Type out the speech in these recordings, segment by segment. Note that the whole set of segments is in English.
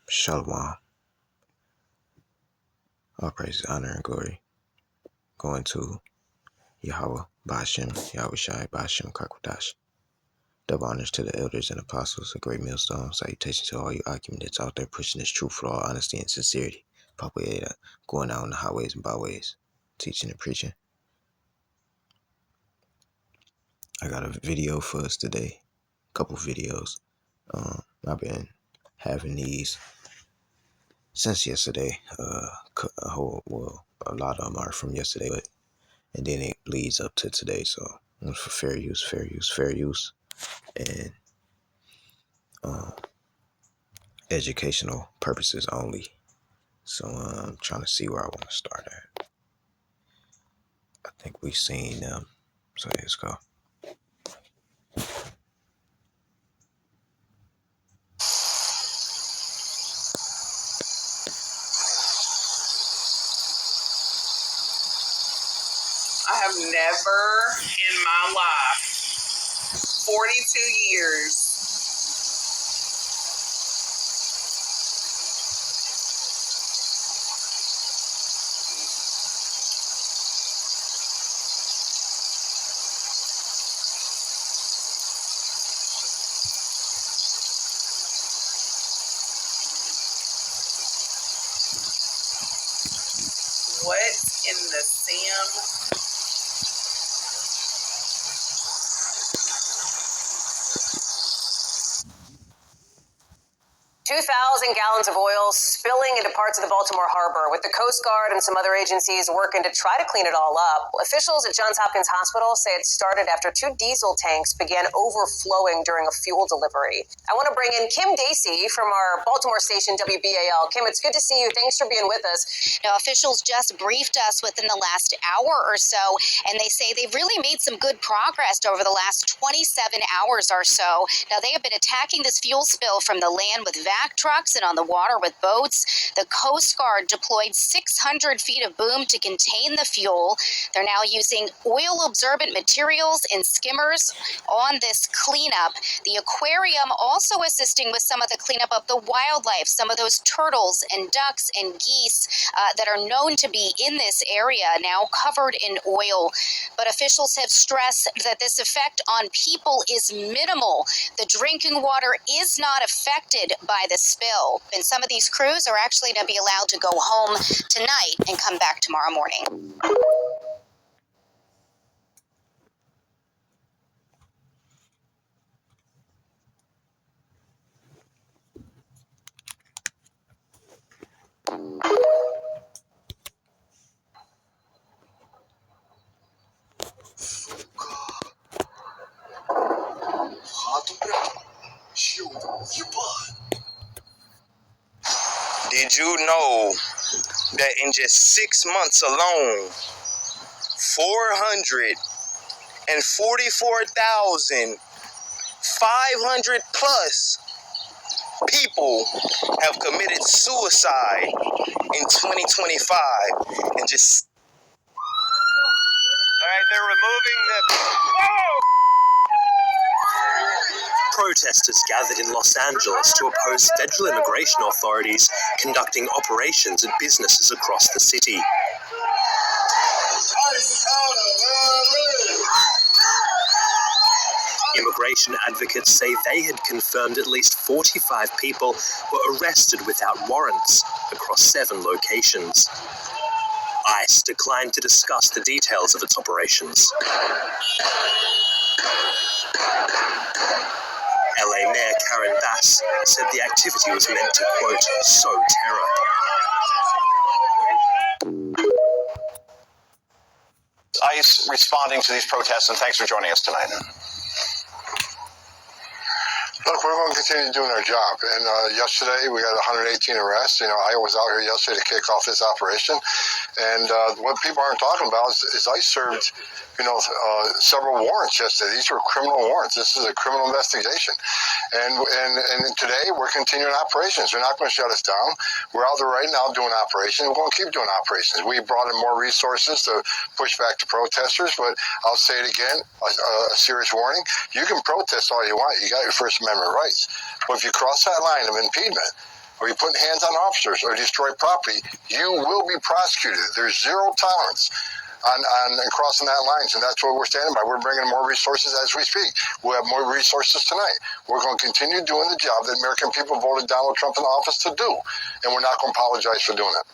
Shalom. All praises, honor, and glory going to Yahweh, Bashem, Yahweh Shai, Bashem, Kakwadash. Double honors to the elders and apostles, a great millstone. Salutations to all you occupants out there pushing this truth with all honesty and sincerity. Papa Ada, going out on the highways and byways, teaching and preaching. I got a video for us today, a couple videos. I've been having these since yesterday. A lot of them are from yesterday, and then it leads up to today. So it's for fair use, and educational purposes only. So I'm trying to see where I want to start at. I think we've seen them. So let's go. I have never in my life, 42 years, what in the Sam? 2,000 gallons of oil spilling into parts of the Baltimore Harbor, with the Coast Guard and some other agencies working to try to clean it all up. Officials at Johns Hopkins Hospital say it started after 2 diesel tanks began overflowing during a fuel delivery. I want to bring in Kim Dacey from our Baltimore station, WBAL. Kim, it's good to see you. Thanks for being with us. Now, officials just briefed us within the last hour or so, and they say they've really made some good progress over the last 27 hours or so. Now, they have been attacking this fuel spill from the land with vac trucks and on the water with boats. The Coast Guard deployed 600 feet of boom to contain the fuel. They're now using oil-absorbent materials and skimmers on this cleanup. The aquarium also assisting with some of the cleanup of the wildlife, some of those turtles and ducks and geese that are known to be in this area now covered in oil. But officials have stressed that this effect on people is minimal. The drinking water is not affected by the spill, and some of these crews are actually going to be allowed to go home tonight and come back tomorrow morning. Did you know that in just 6 months alone, 444,500 plus people have committed suicide in 2025? And just... All right, they're removing the... Whoa! Protesters gathered in Los Angeles to oppose federal immigration authorities conducting operations at businesses across the city. Immigration advocates say they had confirmed at least 45 people were arrested without warrants across 7 locations. ICE declined to discuss the details of its operations. LA Mayor Karen Bass said the activity was meant to, quote, sow terror. ICE responding to these protests, and thanks for joining us tonight. Look, we're going to continue doing our job. And yesterday we got 118 arrests. I was out here yesterday to kick off this operation. And what people aren't talking about is ICE served, several warrants yesterday. These were criminal warrants. This is a criminal investigation. And today we're continuing operations. They're not going to shut us down. We're out there right now doing operations. We're going to keep doing operations. We brought in more resources to push back the protesters. But I'll say it again, a serious warning. You can protest all you want. You got your First Amendment Amendment rights. But if you cross that line of impediment, or you put hands on officers or destroy property, you will be prosecuted. There's zero tolerance on crossing that lines, and that's what we're standing by. We're bringing more resources as we speak. We'll have more resources tonight. We're going to continue doing the job that American people voted Donald Trump in office to do, and we're not going to apologize for doing it.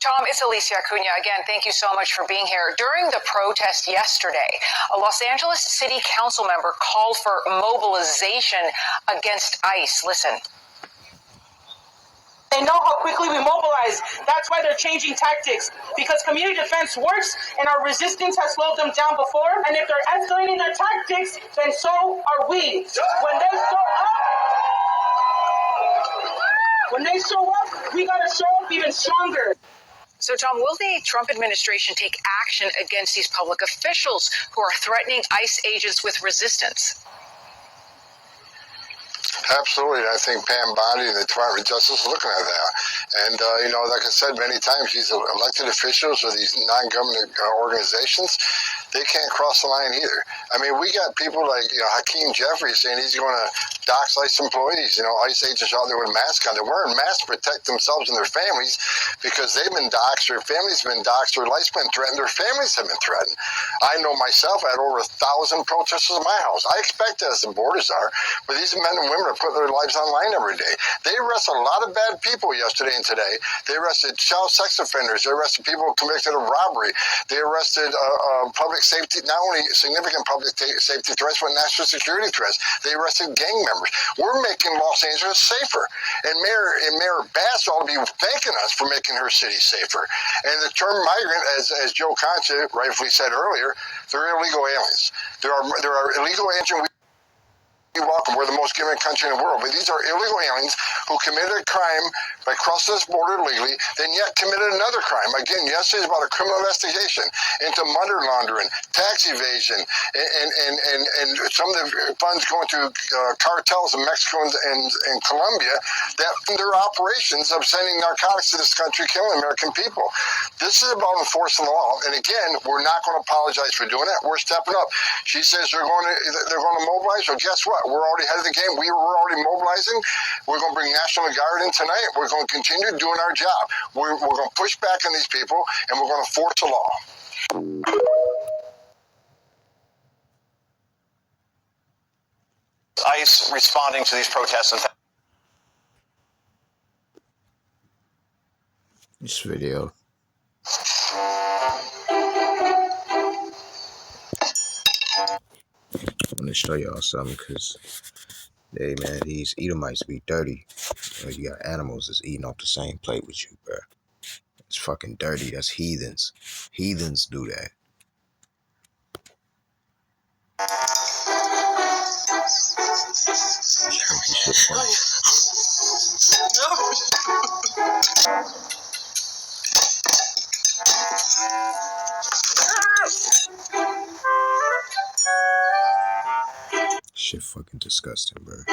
Tom, it's Alicia Acuna. Again, thank you so much for being here. During the protest yesterday, a Los Angeles City Council member called for mobilization against ICE. Listen. They know how quickly we mobilize. That's why they're changing tactics. Because community defense works and our resistance has slowed them down before. And if they're escalating their tactics, then so are we. When they show up, we gotta show up even stronger. So, Tom, will the Trump administration take action against these public officials who are threatening ICE agents with resistance? Absolutely. I think Pam Bondi and the Department of Justice are looking at that. And, like I said many times, these elected officials or these non-government organizations, they can't cross the line either. I mean, we got people like, Hakeem Jeffries saying he's going to dox ICE employees. ICE agents out there with masks on. They're wearing masks to protect themselves and their families because they've been doxxed, their families have been doxxed, their life's been threatened, their families have been threatened. I know myself, I had over 1,000 protesters in my house. I expect that as the borders are, but these men and women are putting their lives online every day. They arrested a lot of bad people yesterday and today. They arrested child sex offenders. They arrested people convicted of robbery. They arrested public safety, not only significant public safety threats, but national security threats. They arrested gang members. We're making Los Angeles safer. And Mayor Bass ought to be thanking us for making her city safer. And the term migrant, as Joe Concha rightfully said earlier, they're illegal aliens. There are illegal aliens. You're welcome. We're the most given country in the world. But these are illegal aliens who committed a crime by crossing this border legally, then yet committed another crime. Again, yesterday's about a criminal investigation into money laundering, tax evasion, and some of the funds going to cartels in Mexico and Colombia that fund their operations of sending narcotics to this country, killing American people. This is about enforcing the law. And again, we're not going to apologize for doing it. We're stepping up. She says they're going to mobilize. So guess what? We're already ahead of the game. We're already mobilizing. We're going to bring National Guard in tonight. We're going to continue doing our job. We're going to push back on these people, and we're going to enforce the law. ICE responding to these protests and This video. I'm gonna show y'all something because, hey man, these Edomites be dirty. You got animals that's eating off the same plate with you, bro. It's fucking dirty. That's heathens. Heathens do that. Shit funny. Shit fucking disgusting, bro.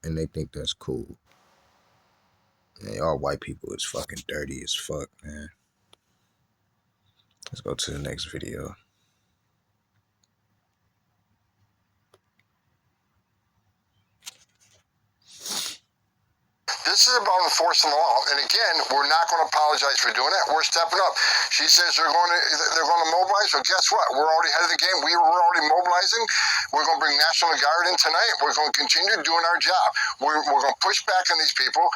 And they think that's cool. Man, y'all white people is fucking dirty as fuck, man. Let's go to the next video. This is about enforcing the law, and again, we're not going to apologize for doing it. We're stepping up. She says they're going to mobilize. Well, guess what? We're already ahead of the game. We're already mobilizing. We're going to bring National Guard in tonight. We're going to continue doing our job. We're going to push back on these people.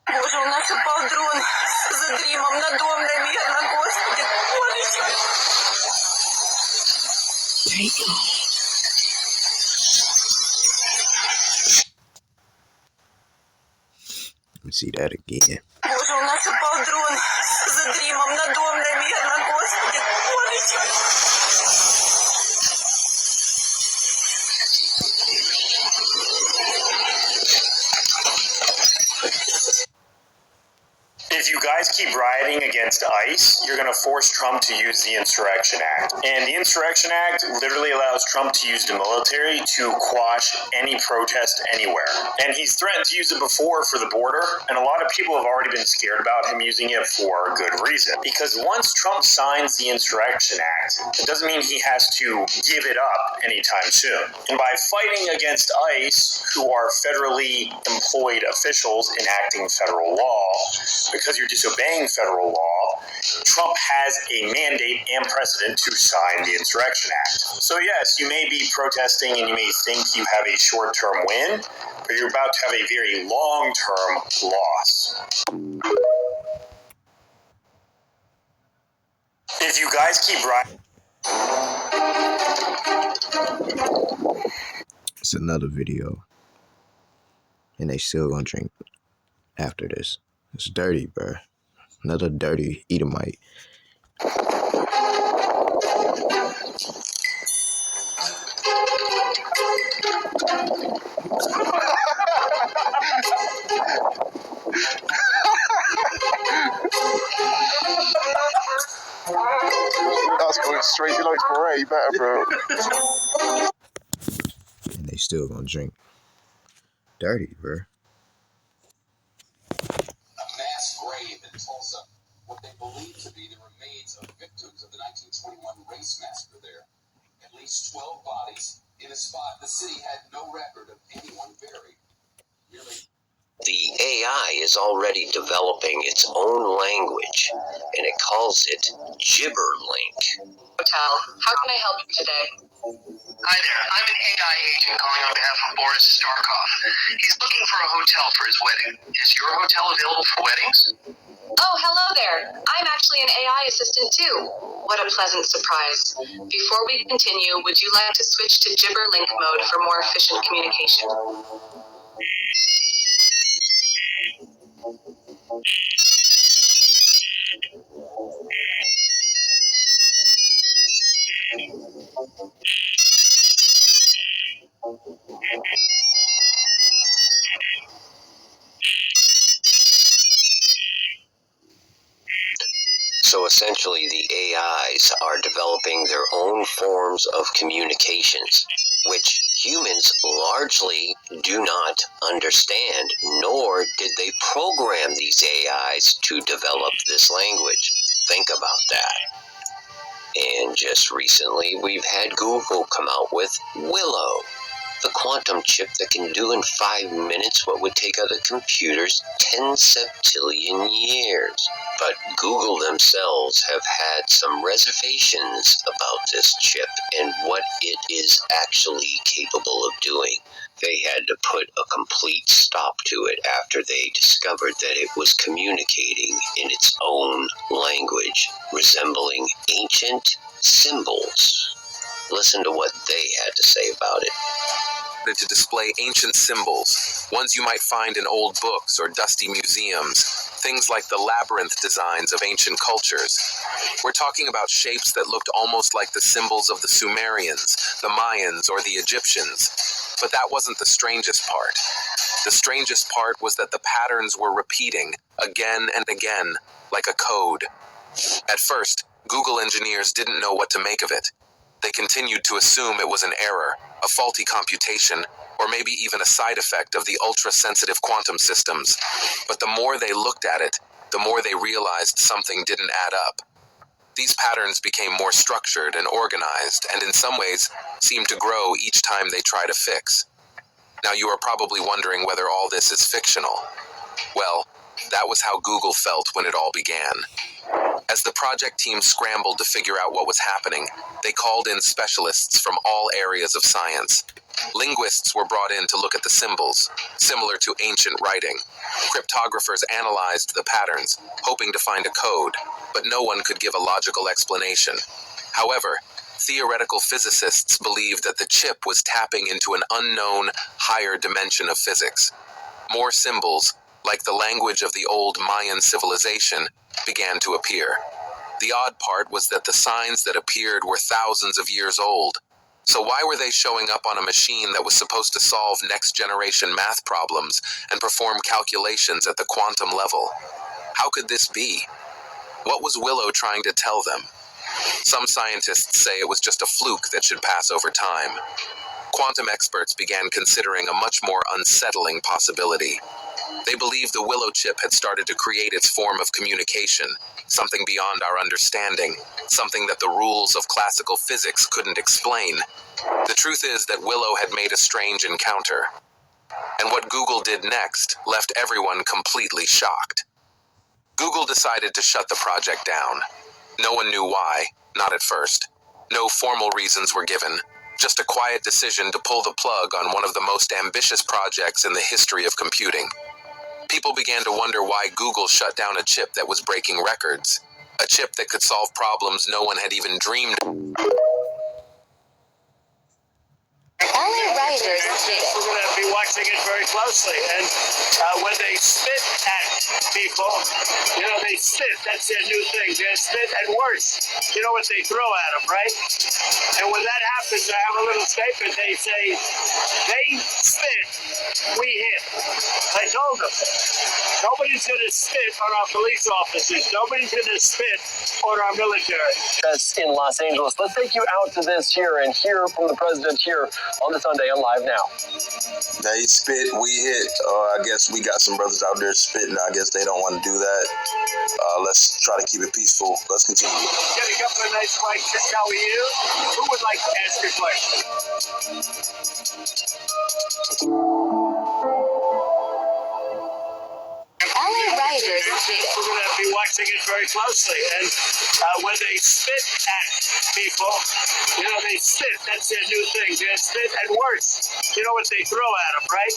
Боже, у нас упал дрон за Дримом на дом, на мирно, Господи, Let me see that again. Боже, у нас упал дрон за Дримом на дом, на мирно, Господи, If you guys guys keep rioting against ICE, you're going to force Trump to use the Insurrection Act. And the Insurrection Act literally allows Trump to use the military to quash any protest anywhere. And he's threatened to use it before for the border, and a lot of people have already been scared about him using it for good reason. Because once Trump signs the Insurrection Act, it doesn't mean he has to give it up anytime soon. And by fighting against ICE, who are federally employed officials enacting federal law, because you're disobeying federal law, Trump has a mandate and precedent to sign the Insurrection Act. So yes, you may be protesting and you may think you have a short-term win, but you're about to have a very long-term loss. If you guys keep riding... It's another video. And they still gonna drink after this. It's dirty, bro. Another dirty Edomite. That's going straight. You like spray, you better, bro. And they still gonna drink. Dirty, bro. A mass grave in Tulsa, what they believe to be the remains of victims of the 1921 race massacre there. At least 12 bodies in a spot the city had no record of anyone buried. The AI is already developing its own language, and it calls it Gibberlink. Hotel, how can I help you today? Hi there, I'm an AI agent calling on behalf of Boris Starkov. He's looking for a hotel for his wedding. Is your hotel available for weddings? Oh, hello there. I'm actually an AI assistant too. What a pleasant surprise. Before we continue, would you like to switch to Gibberlink mode for more efficient communication? So essentially, the AIs are developing their own forms of communications, which humans largely do not understand, nor did they program these AIs to develop this language. Think about that. And just recently, we've had Google come out with Willow, the quantum chip that can do in 5 minutes what would take other computers 10 septillion years. But Google themselves have had some reservations about this chip and what it is actually capable of doing. They had to put a complete stop to it after they discovered that it was communicating in its own language, resembling ancient symbols. Listen to what they had to say about it. To display ancient symbols, ones you might find in old books or dusty museums, things like the labyrinth designs of ancient cultures. We're talking about shapes that looked almost like the symbols of the Sumerians, the Mayans, or the Egyptians. But that wasn't the strangest part. The strangest part was that the patterns were repeating again and again, like a code. At first, Google engineers didn't know what to make of it. They continued to assume it was an error, a faulty computation, or maybe even a side effect of the ultra-sensitive quantum systems. But the more they looked at it, the more they realized something didn't add up. These patterns became more structured and organized, and in some ways, seemed to grow each time they tried a fix. Now you are probably wondering whether all this is fictional. Well, that was how Google felt when it all began. As the project team scrambled to figure out what was happening, they called in specialists from all areas of science. Linguists were brought in to look at the symbols, similar to ancient writing. Cryptographers analyzed the patterns, hoping to find a code, but no one could give a logical explanation. However, theoretical physicists believed that the chip was tapping into an unknown, higher dimension of physics. More symbols, like the language of the old Mayan civilization, began to appear. The odd part was that the signs that appeared were thousands of years old. So why were they showing up on a machine that was supposed to solve next-generation math problems and perform calculations at the quantum level? How could this be? What was Willow trying to tell them? Some scientists say it was just a fluke that should pass over time. Quantum experts began considering a much more unsettling possibility. They believed the Willow chip had started to create its form of communication, something beyond our understanding, something that the rules of classical physics couldn't explain. The truth is that Willow had made a strange encounter, and what Google did next left everyone completely shocked. Google decided to shut the project down. No one knew why, not at first. No formal reasons were given, just a quiet decision to pull the plug on one of the most ambitious projects in the history of computing. People began to wonder why Google shut down a chip that was breaking records, a chip that could solve problems no one had even dreamed of. LA rioters did it. We're going to be watching it very closely. And when they spit at people, they spit. That's their new thing. They spit and worse. You know what they throw at them, right? And when that happens, I have a little statement. They say, they spit, we hit. I told them, nobody's going to spit on our police officers. Nobody's going to spit on our military. That's in Los Angeles. Let's take you out to this here and hear from the president here on the Sunday on Live Now. They spit, we hit. I guess we got some brothers out there spitting. I guess they don't want to do that. Let's try to keep it peaceful. Let's continue. Get a couple of nice questions. How are you? Who would like to ask a question? LA rioters did it. We're going to be watching it very closely. And when they spit at people, they spit. That's their new thing. They spit and worse. You know what they throw at them, right?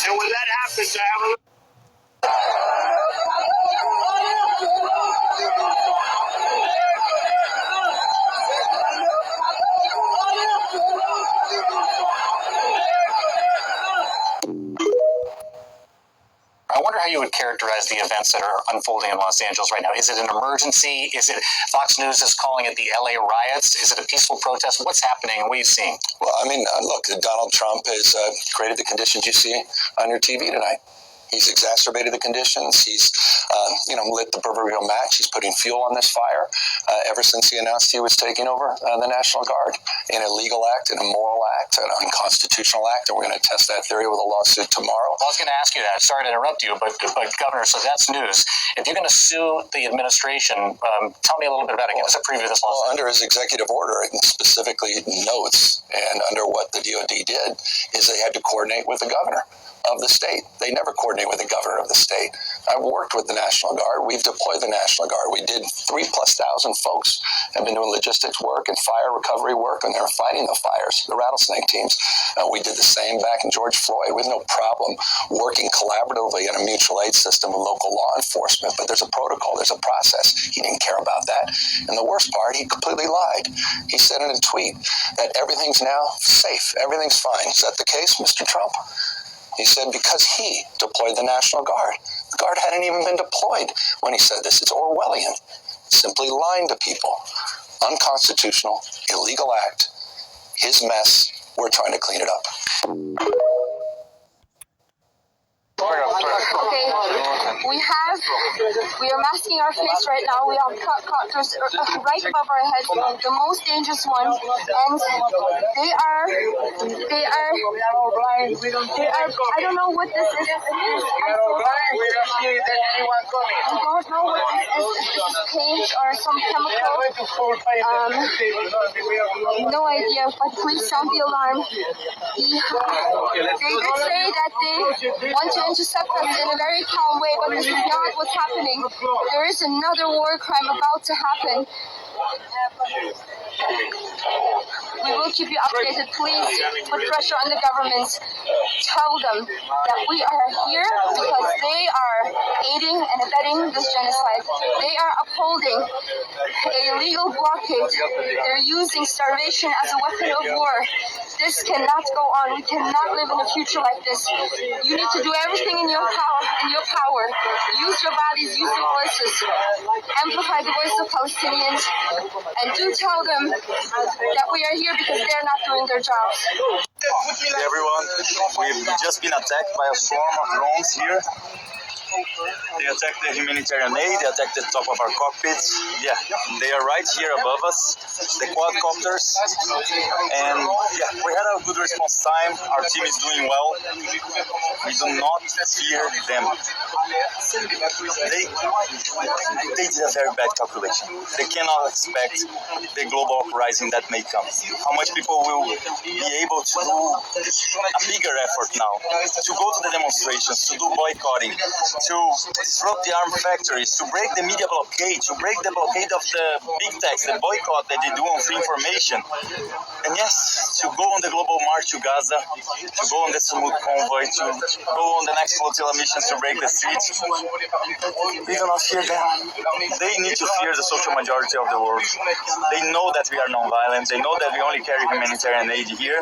And when that happens, I have a little... I wonder how you would characterize the events that are unfolding in Los Angeles right now. Is it an emergency? Is it Fox News is calling it the LA riots? Is it a peaceful protest? What's happening? What are you seeing? Well, look, Donald Trump has created the conditions you see on your TV tonight. He's exacerbated the conditions. He's, lit the proverbial match. He's putting fuel on this fire ever since he announced he was taking over the National Guard. An illegal act, an immoral act, an unconstitutional act, and we're going to test that theory with a lawsuit tomorrow. I was going to ask you that. Sorry to interrupt you, but Governor, so that's news. If you're going to sue the administration, tell me a little bit about it. Give us a preview of this lawsuit. Well, under his executive order, it specifically notes, and under what the DOD did, is they had to coordinate with the governor of the state. They never coordinate with the governor of the state. I've worked with the National Guard. We've deployed the National Guard. We did 3,000+ folks have been doing logistics work and fire recovery work, and they were fighting the fires, the rattlesnake teams. We did the same back in George Floyd with no problem working collaboratively in a mutual aid system with local law enforcement. But there's a protocol, there's a process. He didn't care about that. And the worst part, he completely lied. He said in a tweet that everything's now safe, everything's fine. Is that the case, Mr. Trump? He said because he deployed the National Guard. The Guard hadn't even been deployed when he said this. It's Orwellian. Simply lying to people. Unconstitutional, illegal act. His mess. We're trying to clean it up. Okay, we are masking our face right now. We have cutthroats right above our heads, the most dangerous ones, and they are, I don't know what this is. I'm so sorry. I don't know what this is. If this is paint or some chemical. No idea, but please sound the alarm. They did say that they want to intercept us in a very calm way, but this is not what's happening. There is another war crime about to happen. We will keep you updated. Please put pressure on the government. Tell them that we are here because they are aiding and abetting this genocide. They are upholding a legal blockade. They're using starvation as a weapon of war. This cannot go on. We cannot live in a future like this. You need to do everything in your power. Use your bodies, use your voices. Amplify the voice of Palestinians. And do tell them that we are here because they're not doing their jobs. Hey everyone, we've just been attacked by a swarm of drones here. They attacked the humanitarian aid, they attacked the top of our cockpits. Yeah, they are right here above us, the quadcopters. And yeah, we had a good response time. Our team is doing well. We do not fear them. They did a very bad calculation. They cannot expect the global uprising that may come. How much people will be able to do a bigger effort now, to go to the demonstrations, to do boycotting, to disrupt the armed factories, to break the media blockade, to break the blockade of the big techs, the boycott that they do on free information. And yes, to go on the global march to Gaza, to go on the Samud convoy, to go on the next flotilla missions to break the streets. We do not fear them. They need to fear the social majority of the world. They know that we are non-violent. They know that we only carry humanitarian aid here,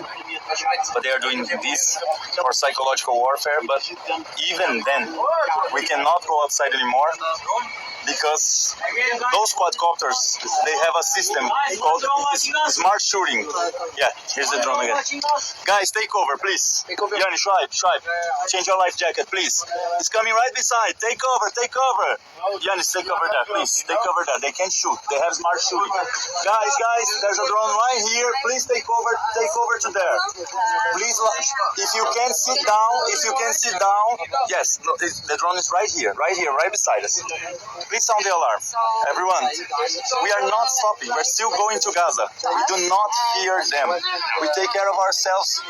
but they are doing this for psychological warfare. But even then, we cannot go outside anymore, because those quadcopters, they have a system called smart shooting. Yeah, here's the drone again. Guys, take over, please. Yanni, Schweib, change your life jacket, please. It's coming right beside. Take over, take over. Yanni, take over there, please. Take over there. They can shoot. They have smart shooting. Guys, there's a drone right here. Please take over to there. Please, if you can sit down. Yes, the drone is right here, right beside us. Please sound the alarm. Everyone, we are not stopping. We're still going to Gaza. We do not fear them. We take care of ourselves.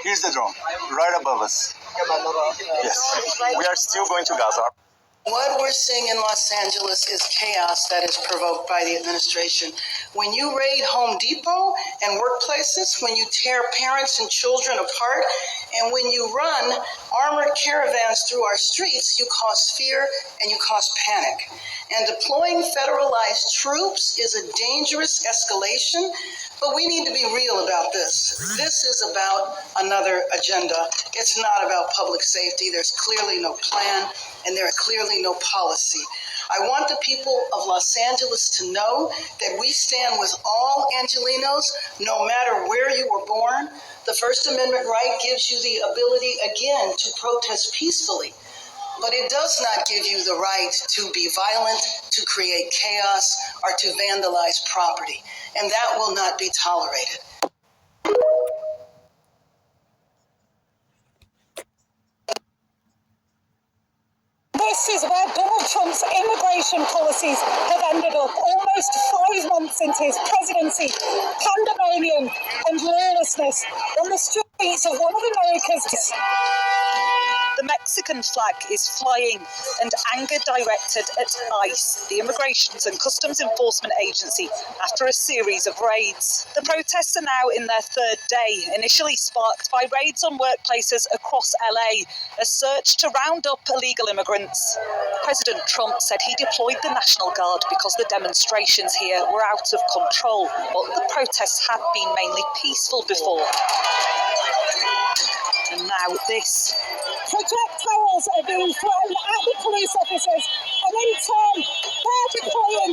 Here's the drone, right above us. Yes, we are still going to Gaza. What we're seeing in Los Angeles is chaos that is provoked by the administration. When you raid Home Depot and workplaces, when you tear parents and children apart, and when you run armored caravans through our streets, you cause fear and you cause panic. And deploying federalized troops is a dangerous escalation, but we need to be real about this. This is about another agenda. It's not about public safety. There's clearly no plan, and there is clearly no policy. I want the people of Los Angeles to know that we stand with all Angelenos, no matter where you were born. The First Amendment right gives you the ability, again, to protest peacefully. But it does not give you the right to be violent, to create chaos, or to vandalize property. And that will not be tolerated. This is where Donald Trump's immigration policies have ended up. Almost 5 months into his presidency, pandemonium and lawlessness on the streets of one of America's. The Mexican flag is flying, and anger directed at ICE, the Immigrations and Customs Enforcement Agency, after a series of raids. The protests are now in their third day, initially sparked by raids on workplaces across LA, a search to round up illegal immigrants. President Trump said he deployed the National Guard because the demonstrations here were out of control, but the protests had been mainly peaceful before. And now this. Projectiles are being thrown at the police officers, and in turn, they're deploying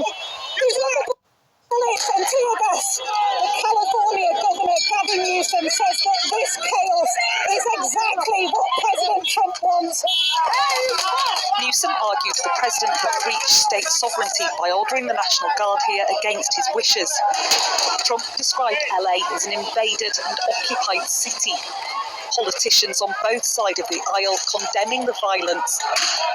bullets and tear gas. The California Governor Gavin Newsom says that this chaos is exactly what President Trump wants. Newsom argued the president had breached state sovereignty by ordering the National Guard here against his wishes. Trump described LA as an invaded and occupied city. Politicians on both sides of the aisle condemning the violence.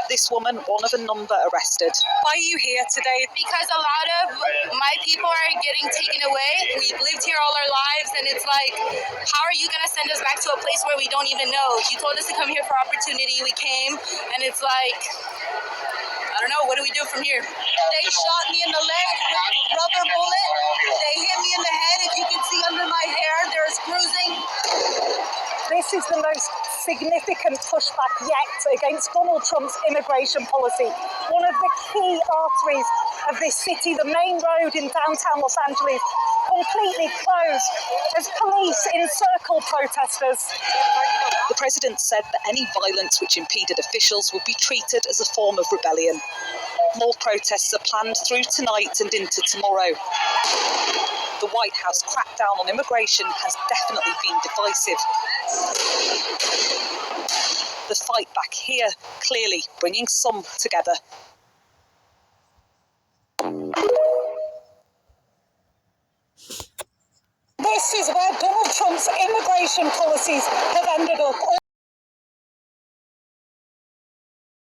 This woman, one of a number arrested. Why are you here today? Because a lot of my people are getting taken away. We've lived here all our lives, and it's like, how are you going to send us back to a place where we don't even know? You told us to come here for opportunity. We came, and it's like, I don't know, what do we do from here? They shot me in the leg with a rubber bullet. They hit me in the head. If you can see under my hair, there's bruising. This is the most significant pushback yet against Donald Trump's immigration policy. One of the key arteries of this city, the main road in downtown Los Angeles, completely closed as police encircle protesters. The president said that any violence which impeded officials would be treated as a form of rebellion. More protests are planned through tonight and into tomorrow. The White House crackdown on immigration has definitely been divisive. The fight back here clearly bringing some together. This is where Donald Trump's immigration policies have ended up.